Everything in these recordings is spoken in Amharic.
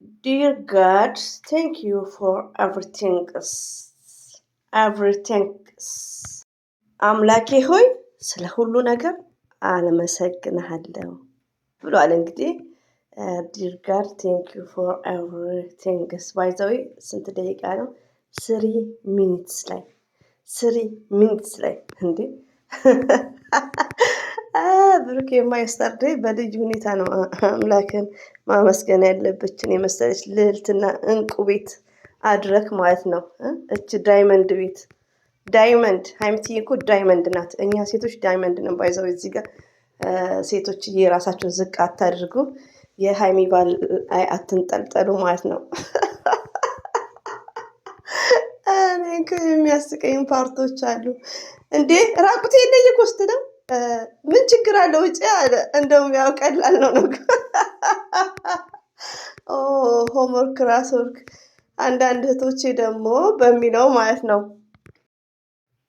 Dear God, thank you for everything. Everything. አምላኬ ሆይ ስለ ሁሉ ነገር አመሰግንሃለሁ ብሏል። እንግዲህ ዲር ጋድ ቴንክ ዩ ፎር ኤቭሪቲንግስ ባይ ዘ ዌይ ስንት ደቂቃ ነው? 3 ሚኒትስ ላይ 3 ሚኒትስ ላይ እንዴ ብሩክ የማይስታርዴ በልዩ ሁኔታ ነው አምላክን ማመስገን ያለበችን የመሰለች ልዕልትና እንቁ ቤት አድረክ ማለት ነው። እች ዳይመንድ ቤት ዳይመንድ ሀይምትዬ እኮ ዳይመንድ ናት። እኛ ሴቶች ዳይመንድ ነው ባይዘው እዚህ ጋር ሴቶች የራሳቸውን ዝቅ አታድርጉ፣ የሀይሚ ባል አትንጠልጠሉ ማለት ነው። እኔ የሚያስቀኝ ፓርቶች አሉ እንዴ። ራቁቴ እየኮስት ነው ምን ችግር አለው? ውጭ አለ። እንደውም ያው ቀላል ነው ነው ሆምወርክ ራስወርክ አንዳንድ እህቶቼ ደግሞ በሚለው ማለት ነው።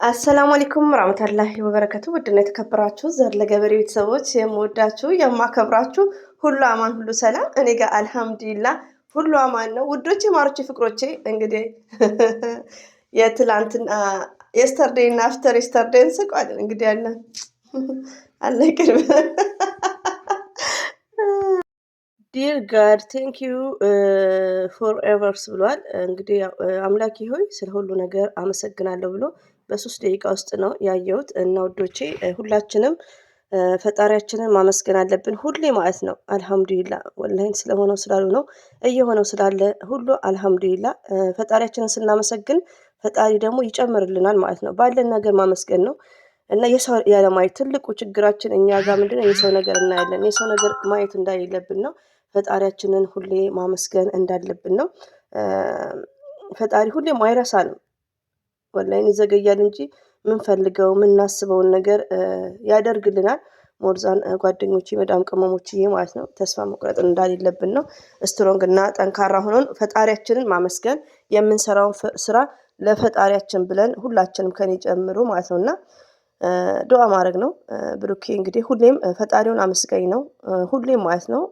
አሰላሙ አለይኩም ወራህመቱላሂ ወበረከቱ። ውድና የተከበራችሁ ዘር ለገበሬ ቤተሰቦች የምወዳችሁ የማከብራችሁ ሁሉ አማን ሁሉ ሰላም፣ እኔ ጋር አልሐምዱሊላህ ሁሉ አማን ነው። ውዶቼ ማሮቼ ፍቅሮቼ እንግዲህ የትላንትና የስተርዴይ እና አፍተር የስተርዴይ እንስቋለን እንግዲህ አለ ቅርብ ዲር ጋድ ቴንክ ዩ ፎር ኤቨርስ ብሏል። እንግዲህ አምላኪ ሆይ ስለ ሁሉ ነገር አመሰግናለሁ ብሎ በ3 ደቂቃ ውስጥ ነው ያየሁት። እና ውዶቼ ሁላችንም ፈጣሪያችንን ማመስገን አለብን ሁሌ ማለት ነው። አልሐምዱሊላ ወላሂን ስለሆነው ስላሉ ነው እየሆነው ስላለ ሁሉ አልሐምዱሊላ። ፈጣሪያችንን ስናመሰግን ፈጣሪ ደግሞ ይጨምርልናል ማለት ነው። ባለን ነገር ማመስገን ነው። እና የሰው ያለማየት ትልቁ ችግራችን እኛ ጋር ምንድነው? የሰው ነገር እናያለን። የሰው ነገር ማየት እንደሌለብን ነው። ፈጣሪያችንን ሁሌ ማመስገን እንዳለብን ነው። ፈጣሪ ሁሌም አይረሳንም። ወላሂን ይዘገያል እንጂ ምንፈልገው ምናስበውን ነገር ያደርግልናል። ሞርዛን ጓደኞቼ መዳም ቅመሞችዬ ማለት ነው ተስፋ መቁረጥ እንዳሌለብን ነው። ስትሮንግ እና ጠንካራ ሆነን ፈጣሪያችንን ማመስገን የምንሰራውን ስራ ለፈጣሪያችን ብለን ሁላችንም ከኔ ጨምሮ ማለት ነው እና ዱዓ ማድረግ ነው። ብሩኬ እንግዲህ ሁሌም ፈጣሪውን አመስጋኝ ነው ሁሌም ማለት ነው።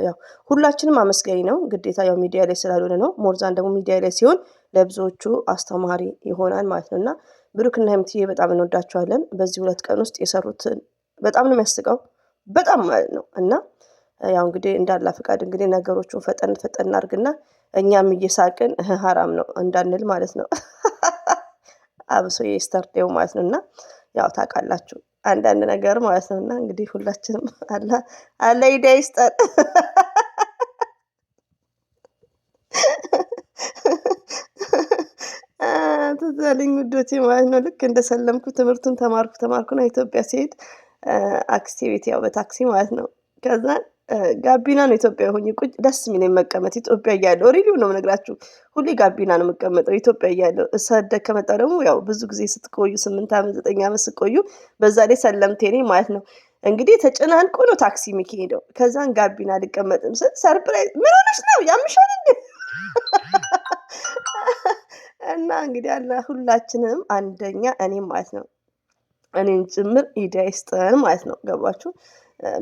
ያው ሁላችንም አመስጋኝ ነው ግዴታ ያው ሚዲያ ላይ ስላልሆነ ነው። ሞርዛን ደግሞ ሚዲያ ላይ ሲሆን ለብዙዎቹ አስተማሪ ይሆናል ማለት ነው እና ብሩክና ሀይሚትዬ በጣም እንወዳቸዋለን። በዚህ 2 ቀን ውስጥ የሰሩትን በጣም ነው የሚያስቀው በጣም ማለት ነው። እና ያው እንግዲህ እንዳላ ፍቃድ እንግዲህ ነገሮቹን ፈጠን ፈጠን አድርግና እኛም እየሳቅን ሀራም ነው እንዳንል ማለት ነው። አብሶ የስተርዴው ማለት ነው እና ያው ታውቃላችሁ አንዳንድ ነገር ማለት ነው እና እንግዲህ ሁላችንም አላ ሂዳ ይስጠን። ትዛልኝ ውዶቼ ማለት ነው። ልክ እንደሰለምኩ ትምህርቱን ተማርኩና ኢትዮጵያ ሲሄድ አክስቴ ቤት ያው በታክሲ ማለት ነው። ከዛ ጋቢና ነው ኢትዮጵያ ሆኜ ቁጭ ደስ የሚለኝ መቀመጥ ኢትዮጵያ እያለሁ ሪሊው ነው የምነግራችሁ። ሁሌ ጋቢና ነው የምቀመጠው ኢትዮጵያ እያለሁ። እሳደግ ከመጣ ደግሞ ያው ብዙ ጊዜ ስትቆዩ 8 ዓመት 9 ዓመት ስትቆዩ በዛ ላይ ሰለምቴ ነኝ ማለት ነው። እንግዲህ ተጨናንቆ ነው ታክሲ የሚሄደው። ከዛን ጋቢና አልቀመጥም ስል ሰርፕራይዝ ምን ሆነሽ ነው ያምሻል እንዴ? እና እንግዲህ አላ ሁላችንም አንደኛ እኔም ማለት ነው እኔን ጭምር ሂዳ ይስጠን ማለት ነው። ገባችሁ?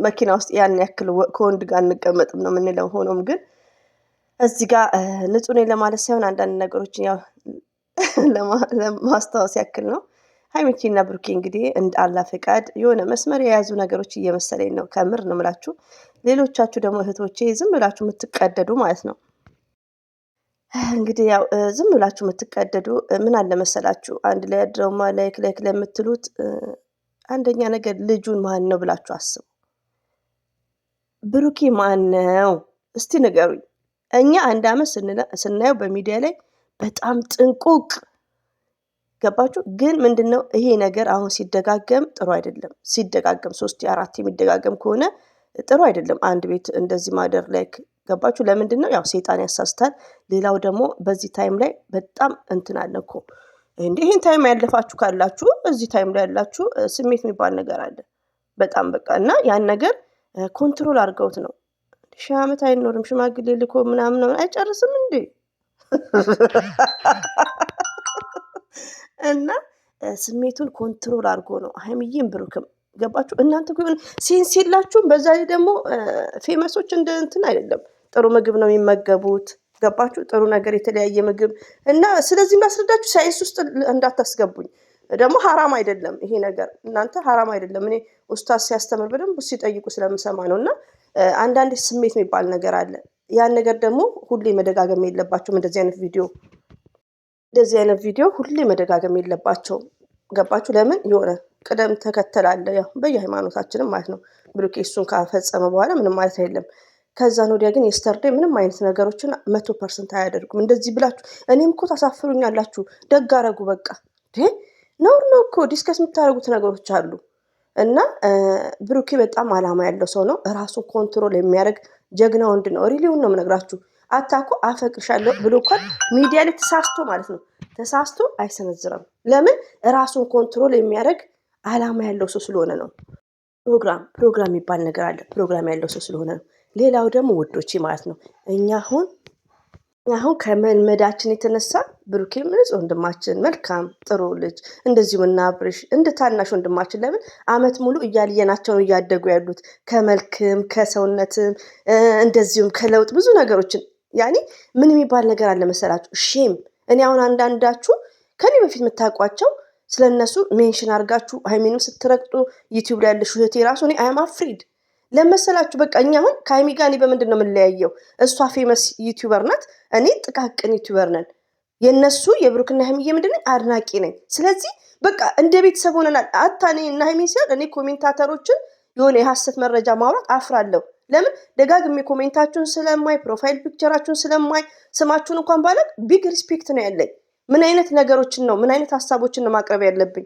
መኪና ውስጥ ያን ያክል ከወንድ ጋር እንቀመጥም ነው የምንለው። ሆኖም ግን እዚህ ጋር ንጹህ ነኝ ለማለት ሳይሆን አንዳንድ ነገሮችን ያው ለማስታወስ ያክል ነው። ሀይሚቼና ብሩኬ እንግዲህ እንደ አላህ ፈቃድ የሆነ መስመር የያዙ ነገሮች እየመሰለኝ ነው። ከምር ነው የምላችሁ። ሌሎቻችሁ ደግሞ እህቶቼ ዝም ብላችሁ የምትቀደዱ ማለት ነው። እንግዲህ ያው ዝም ብላችሁ የምትቀደዱ ምን አለ መሰላችሁ፣ አንድ ላይ አድረውማ ላይክ ለምትሉት አንደኛ ነገር ልጁን ማን ነው ብላችሁ አስቡ። ብሩኬ ማን ነው እስቲ ንገሩኝ። እኛ 1 ዓመት ስናየው በሚዲያ ላይ በጣም ጥንቁቅ ገባችሁ። ግን ምንድነው ይሄ ነገር አሁን ሲደጋገም ጥሩ አይደለም። ሲደጋገም 3 4 የሚደጋገም ከሆነ ጥሩ አይደለም። አንድ ቤት እንደዚህ ማደር ላይ ገባችሁ። ለምንድነው ያው ሰይጣን ያሳስታል። ሌላው ደግሞ በዚህ ታይም ላይ በጣም እንትን አለ እኮ እንዴ። ይሄን ታይም ያለፋችሁ ካላችሁ እዚህ ታይም ላይ ያላችሁ ስሜት የሚባል ነገር አለ በጣም በቃ። እና ያን ነገር ኮንትሮል አድርገውት ነው። 1000 ዓመት አይኖርም ሽማግሌ ልኮ ምናምን አይጨርስም እንዴ? እና ስሜቱን ኮንትሮል አድርጎ ነው ሀይሚዬም ብሩክም ገባችሁ። እናንተ ግን ሴንስ የላችሁም። በዛ ላይ ደግሞ ፌመሶች እንደ እንትን አይደለም ጥሩ ምግብ ነው የሚመገቡት። ገባችሁ? ጥሩ ነገር የተለያየ ምግብ እና ስለዚህ እንዳስረዳችሁ ሳይንስ ውስጥ እንዳታስገቡኝ። ደግሞ ሐራም አይደለም ይሄ ነገር እናንተ ሐራም አይደለም። እኔ ኡስታዝ ሲያስተምር በደንብ ሲጠይቁ ስለምሰማ ነው። እና አንዳንዴ ስሜት የሚባል ነገር አለ። ያን ነገር ደግሞ ሁሌ መደጋገም የለባቸውም። እንደዚህ አይነት ቪዲዮ ሁሌ መደጋገም የለባቸውም። ገባችሁ? ለምን የሆነ ቅደም ተከተል አለ፣ ያው በየሃይማኖታችንም ማለት ነው። ብሩኬ እሱን ካፈጸመ በኋላ ምንም ማለት አይደለም። ከዛን ወዲያ ግን የስተርዴ ምንም አይነት ነገሮችን 100% አያደርጉም። እንደዚህ ብላችሁ እኔም እኮ ታሳፍሩኛላችሁ። ደግ አደረጉ በቃ ነውር ነው እኮ ዲስከስ የምታደርጉት ነገሮች አሉ። እና ብሩኬ በጣም አላማ ያለው ሰው ነው። ራሱን ኮንትሮል የሚያደርግ ጀግና ወንድ ነው። ሪሊውን ነው የምነግራችሁ። አታኮ አፈቅርሻለሁ ብሎ እንኳን ሚዲያ ላይ ተሳስቶ ማለት ነው ተሳስቶ አይሰነዝረም። ለምን? ራሱን ኮንትሮል የሚያደርግ አላማ ያለው ሰው ስለሆነ ነው። ፕሮግራም የሚባል ነገር አለ። ፕሮግራም ያለው ሰው ስለሆነ ነው። ሌላው ደግሞ ውዶቼ ማለት ነው እኛ አሁን ከመልመዳችን የተነሳ ብሩኬ ምንጽ ወንድማችን መልካም ጥሩ ልጅ እንደዚሁ እና አብርሽ እንደ ታናሽ ወንድማችን ለምን አመት ሙሉ እያልየናቸው እያደጉ ያሉት ከመልክም ከሰውነትም እንደዚሁም ከለውጥ ብዙ ነገሮችን ያኔ ምን የሚባል ነገር አለ መሰላችሁ? ሼም እኔ አሁን አንዳንዳችሁ ከኔ በፊት የምታውቋቸው ስለነሱ ሜንሽን አድርጋችሁ ሃይሚንም ስትረግጡ ዩቲዩብ ላይ ያለሽ እህቴ ራሱ እኔ አይ አም አፍሪድ ለመሰላችሁ። በቃ እኛ አሁን ከሃይሚ ጋር እኔ በምንድን ነው የምንለያየው? እሷ ፌመስ ዩቲዩበር ናት፣ እኔ ጥቃቅን ዩቲዩበር ነን። የነሱ የብሩክና ሃይሚዬ ምንድን አድናቂ ነኝ። ስለዚህ በቃ እንደ ቤተሰብ ሆነናል። እኔ እና ሃይሚ ሲሆን እኔ ኮሜንታተሮችን የሆነ የሐሰት መረጃ ማውራት አፍራለሁ። ለምን? ደጋግሜ ኮሜንታችሁን ስለማይ ፕሮፋይል ፒክቸራችሁን ስለማይ ስማችሁን እንኳን ባላቅ ቢግ ሪስፔክት ነው ያለኝ። ምን አይነት ነገሮችን ነው ምን አይነት ሀሳቦችን ነው ማቅረብ ያለብኝ?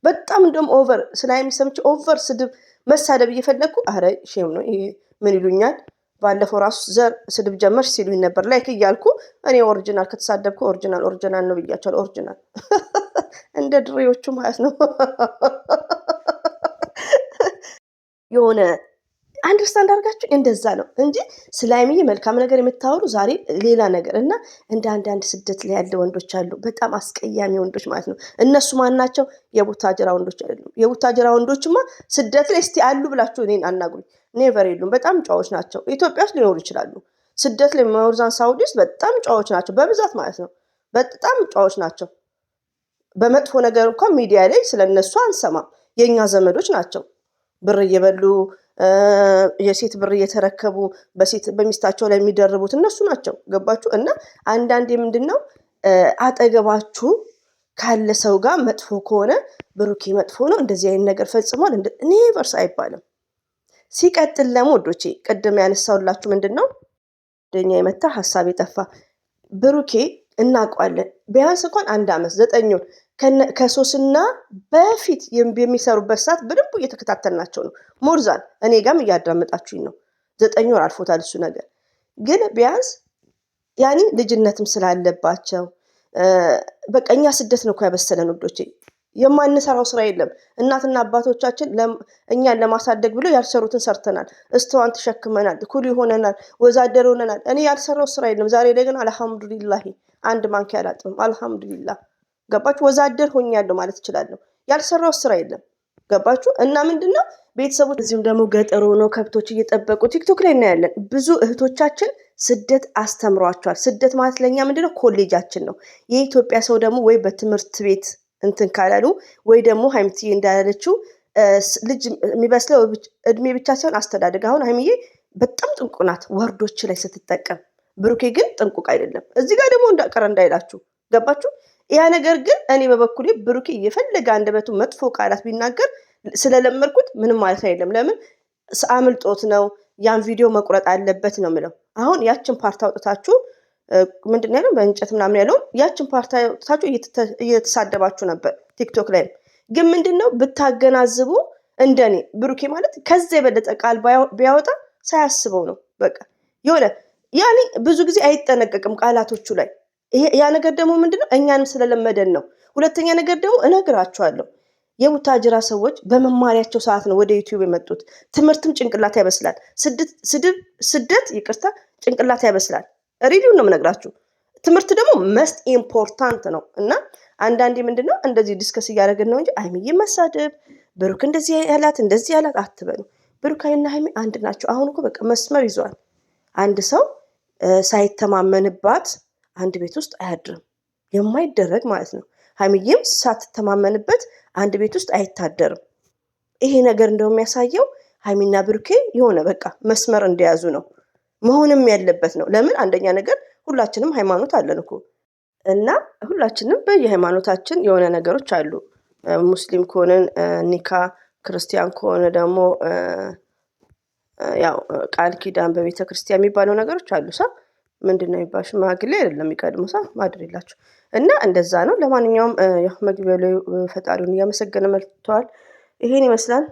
በጣም እንደውም ኦቨር ስለ ሃይሚ ሰምቼ ኦቨር ስድብ መሳደብ እየፈለግኩ አረ ሼም ነው ይሄ። ምን ይሉኛል? ባለፈው ራሱ ዘር ስድብ ጀመርሽ ሲሉኝ ነበር። ላይክ እያልኩ እኔ ኦሪጂናል ከተሳደብኩ ኦሪጂናል ነው ብያቸዋለሁ። ኦሪጂናል እንደ ድሬዎቹ ማለት ነው። የሆነ አንደርስታንድ አድርጋችሁ እንደዛ ነው እንጂ ስለ ሃይሚዬ መልካም ነገር የምታወሩ ዛሬ ሌላ ነገር እና እንደ አንዳንድ ስደት ላይ ያለ ወንዶች አሉ፣ በጣም አስቀያሚ ወንዶች ማለት ነው። እነሱ ማን ናቸው? የቡታጅራ ወንዶች አይደሉም። የቡታጅራ ወንዶችማ ስደት ላይ እስቲ አሉ ብላችሁ እኔን አናግሩኝ። ኔቨር የሉም። በጣም ጨዋዎች ናቸው። ኢትዮጵያ ውስጥ ሊኖሩ ይችላሉ። ስደት ላይ ኖርዛን ሳውዲ ውስጥ በጣም ጨዋዎች ናቸው፣ በብዛት ማለት ነው። በጣም ጨዋዎች ናቸው። በመጥፎ ነገር እንኳን ሚዲያ ላይ ስለነሱ አንሰማም። የእኛ ዘመዶች ናቸው። ብር እየበሉ የሴት ብር እየተረከቡ በሚስታቸው ላይ የሚደርቡት እነሱ ናቸው። ገባችሁ? እና አንዳንዴ ምንድነው አጠገባችሁ ካለ ሰው ጋር መጥፎ ከሆነ ብሩኬ መጥፎ ነው እንደዚህ አይነት ነገር ፈጽሟል ኔቨርስ አይባልም። ሲቀጥል ደግሞ ወዶቼ ቅድም ያነሳውላችሁ ምንድነው ደኛ የመታ ሐሳብ የጠፋ ብሩኬ እናውቀዋለን። ቢያንስ እንኳን 1 ዓመት 9 ወር ከሶስና በፊት የሚሰሩበት ሰዓት በደንብ እየተከታተልናቸው ነው። ሞርዛን እኔ ጋም እያዳመጣችሁኝ ነው። 9 ወር አልፎታል እሱ ነገር። ግን ቢያንስ ያኔ ልጅነትም ስላለባቸው በቃ እኛ ስደት ነው እኮ ያበሰለን ወዶቼ። የማንሰራው ስራ የለም። እናትና አባቶቻችን እኛን ለማሳደግ ብለው ያልሰሩትን ሰርተናል። እስተዋን ተሸክመናል፣ ኩሊ ሆነናል፣ ወዛደር ሆነናል። እኔ ያልሰራው ስራ የለም። ዛሬ ላይ ግን አልሐምዱሊላህ አንድ ማንኪያ አላጥም። አልሐምዱሊላህ ገባችሁ? ወዛደር ሆኛለሁ ማለት እችላለሁ። ያልሰራው ስራ የለም። ገባችሁ? እና ምንድነው ቤተሰቦች እዚሁም ደግሞ ገጠር ሆነው ከብቶች እየጠበቁ ቲክቶክ ላይ እናያለን። ብዙ እህቶቻችን ስደት አስተምሯቸዋል። ስደት ማለት ለኛ ምንድነው ኮሌጃችን ነው። የኢትዮጵያ ሰው ደግሞ ወይ በትምህርት ቤት እንትን ካላሉ ወይ ደግሞ ሃይሚዬ እንዳለችው ልጅ የሚበስለው እድሜ ብቻ ሳይሆን አስተዳደግ። አሁን ሃይሚዬ በጣም ጥንቁቅ ናት ወርዶች ላይ ስትጠቀም፣ ብሩኬ ግን ጥንቁቅ አይደለም። እዚህ ጋር ደግሞ እንዳቀረ እንዳይላችሁ ገባችሁ? ያ ነገር ግን እኔ በበኩሌ ብሩኬ እየፈለገ አንደበቱ መጥፎ ቃላት ቢናገር ስለለመድኩት ምንም ማለት አይደለም። ለምን አምልጦት ነው ያን ቪዲዮ መቁረጥ አለበት ነው የምለው። አሁን ያችን ፓርት አውጥታችሁ ምንድን ነው ያለው በእንጨት ምናምን ያለው ያችን ፓርት አውጥታችሁ እየተሳደባችሁ ነበር ቲክቶክ ላይ። ግን ምንድነው ብታገናዝቡ እንደኔ ብሩኬ ማለት ከዛ የበለጠ ቃል ቢያወጣ ሳያስበው ነው። በቃ የሆነ ያኔ ብዙ ጊዜ አይጠነቀቅም ቃላቶቹ ላይ። ያ ነገር ደግሞ ምንድነው እኛንም ስለለመደን ነው። ሁለተኛ ነገር ደግሞ እነግራችኋለሁ የቡታጅራ ሰዎች በመማሪያቸው ሰዓት ነው ወደ ዩቲዩብ የመጡት። ትምህርትም ጭንቅላት ያበስላል። ስደት ይቅርታ ጭንቅላት ያበስላል። ሪዲዮ ነው የምነግራችሁ። ትምህርት ደግሞ መስት ኢምፖርታንት ነው። እና አንዳንዴ ምንድነው እንደዚህ ዲስከስ እያደረግን ነው እንጂ ሃይሚዬ መሳደብ ብሩክ እንደዚህ ያላት አትበሉ። ብሩክ እና ሃይሚ አንድ ናቸው። አሁን እኮ በቃ መስመር ይዘዋል። አንድ ሰው ሳይተማመንባት አንድ ቤት ውስጥ አያድርም። የማይደረግ ማለት ነው። ሀይሚዬም ሳትተማመንበት አንድ ቤት ውስጥ አይታደርም። ይሄ ነገር እንደው የሚያሳየው ሀይሚና ብሩኬ የሆነ በቃ መስመር እንደያዙ ነው መሆንም ያለበት ነው። ለምን አንደኛ ነገር ሁላችንም ሃይማኖት አለን እኮ እና ሁላችንም በየሃይማኖታችን የሆነ ነገሮች አሉ። ሙስሊም ከሆነን ኒካ፣ ክርስቲያን ከሆነ ደግሞ ያው ቃል ኪዳን በቤተ ክርስቲያን የሚባለው ነገሮች አሉ። ምንድን ነው የሚባለው? ሽማግሌ አይደለም የሚቀድመው ማድር የላችሁ እና እንደዛ ነው። ለማንኛውም ያው መግቢያው ላይ ፈጣሪውን እያመሰገነ መጥተዋል። ይሄን ይመስላል።